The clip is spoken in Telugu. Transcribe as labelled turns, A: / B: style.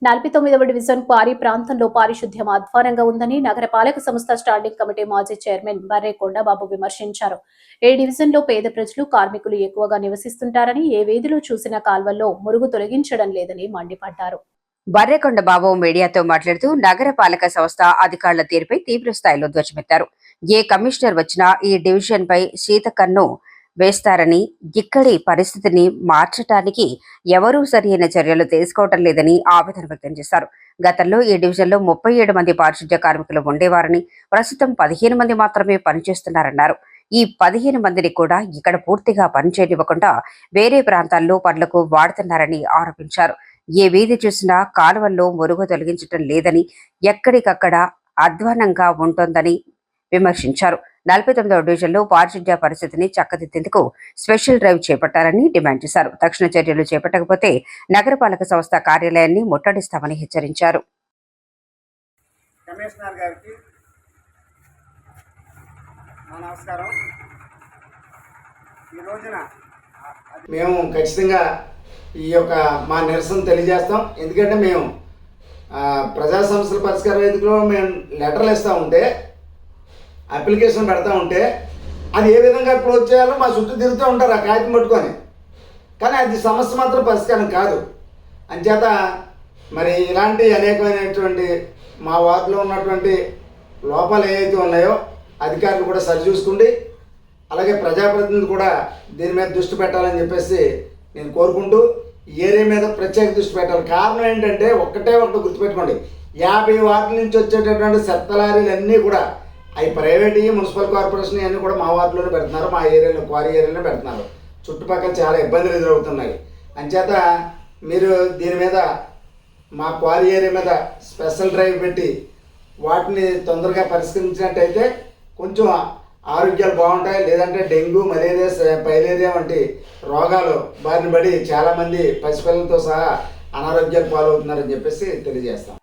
A: 49వ డివిజన్ క్వారీ ప్రాంతంలో పారిశుద్ధ్యం అధ్వానంగా ఉందని నగరపాలక సంస్థ స్టాండింగ్ కమిటీ మాజీ చైర్మన్ బర్రె కొండబాబు విమర్శించారు. ఏ డివిజన్లో పేద ప్రజలు, కార్మికులు ఎక్కువగా నివసిస్తుంటారని ఏ వీధిలో చూసినా కాల్వల్లో మురుగు తొలగించడం లేదని మండిపడ్డారు.
B: బర్రెకొండబాబు మీడియాతో మాట్లాడుతూ నగరపాలక సంస్థ అధికారుల తీరుపై తీవ్ర స్థాయిలో ధ్వజమెత్తారు. ఏ కమిషనర్ వచ్చినా ఈ డివిజన్ పై శీతకన్ను వేస్తారని, ఇక్కడి పరిస్థితిని మార్చడానికి ఎవరూ సరైన చర్యలు తీసుకోవటం లేదని ఆవేదన వ్యక్తం చేశారు. గతంలో ఈ డివిజన్లో 37 మంది పారిశుద్ధ్య కార్మికులు ఉండేవారని, ప్రస్తుతం 15 మంది మాత్రమే పనిచేస్తున్నారన్నారు. ఈ 15 మందిని కూడా ఇక్కడ పూర్తిగా పనిచేయనివ్వకుండా వేరే ప్రాంతాల్లో పనులకు వాడుతున్నారని ఆరోపించారు. ఏ వీధి చూసినా కాలువల్లో మురుగు తొలగించటం లేదని, ఎక్కడికక్కడ అధ్వానంగా ఉంటోందని విమర్శించారు. 49వ డివిజన్లో పారిశుద్ధ్య పరిస్థితిని చక్కదిద్దేందుకు స్పెషల్ డ్రైవ్ చేపట్టాలని డిమాండ్ చేశారు. తక్షణ చర్యలు చేపట్టకపోతే నగరపాలక సంస్థ కార్యాలయాన్ని ముట్టడిస్తామని హెచ్చరించారు.
C: కమిషనర్ గారికి నమస్కారం. ఈ రోజున మేము ఖచ్చితంగా ఈ యొక్క మా నిరసన తెలియజేస్తాం. ఎందుకంటే మేము ప్రజా సమస్యల పరిష్కార వేదికలో మేము లెటర్లు ఇస్తూ ఉంటే, అప్లికేషన్ పెడతా ఉంటే అది ఏ విధంగా క్లోజ్ చేయాలో మా చుట్టూ తిరుగుతూ ఉంటారు ఆ కాగితం పట్టుకొని. కానీ అది సమస్య మాత్రం పరిష్కారం కాదు. అంచేత మరి ఇలాంటి అనేకమైనటువంటి మా వార్డులో ఉన్నటువంటి లోపాలు ఏవైతే ఉన్నాయో అధికారులు కూడా సరిచూసుకోండి. అలాగే ప్రజాప్రతినిధులు కూడా దీని మీద దృష్టి పెట్టాలని చెప్పేసి నేను కోరుకుంటూ ఈ ఏరియా మీద ప్రత్యేక దృష్టి పెట్టాలి. కారణం ఏంటంటే ఒకటి గుర్తుపెట్టుకోండి, 50 వార్డుల నుంచి వచ్చేటటువంటి చెత్త లారీలు అన్నీ కూడా అవి ప్రైవేట్, మున్సిపల్ కార్పొరేషన్ అన్నీ కూడా మా వార్డులోనే పెడుతున్నారు, మా ఏరియాలో క్వారీ ఏరియాలో పెడుతున్నారు. చుట్టుపక్కల చాలా ఇబ్బందులు ఎదురవుతున్నాయి. అంచేత మీరు దీని మీద మా క్వారీ ఏరియా మీద స్పెషల్ డ్రైవ్ పెట్టి వాటిని తొందరగా పరిష్కరించినట్టయితే కొంచెం ఆరోగ్యాలు బాగుంటాయి. లేదంటే డెంగ్యూ, మలేరియా, పైలేరియా వంటి రోగాలు బారిన పడి చాలామంది పసిపిల్లలతో సహా అనారోగ్యాలు పాలవుతున్నారని చెప్పేసి తెలియజేస్తాం.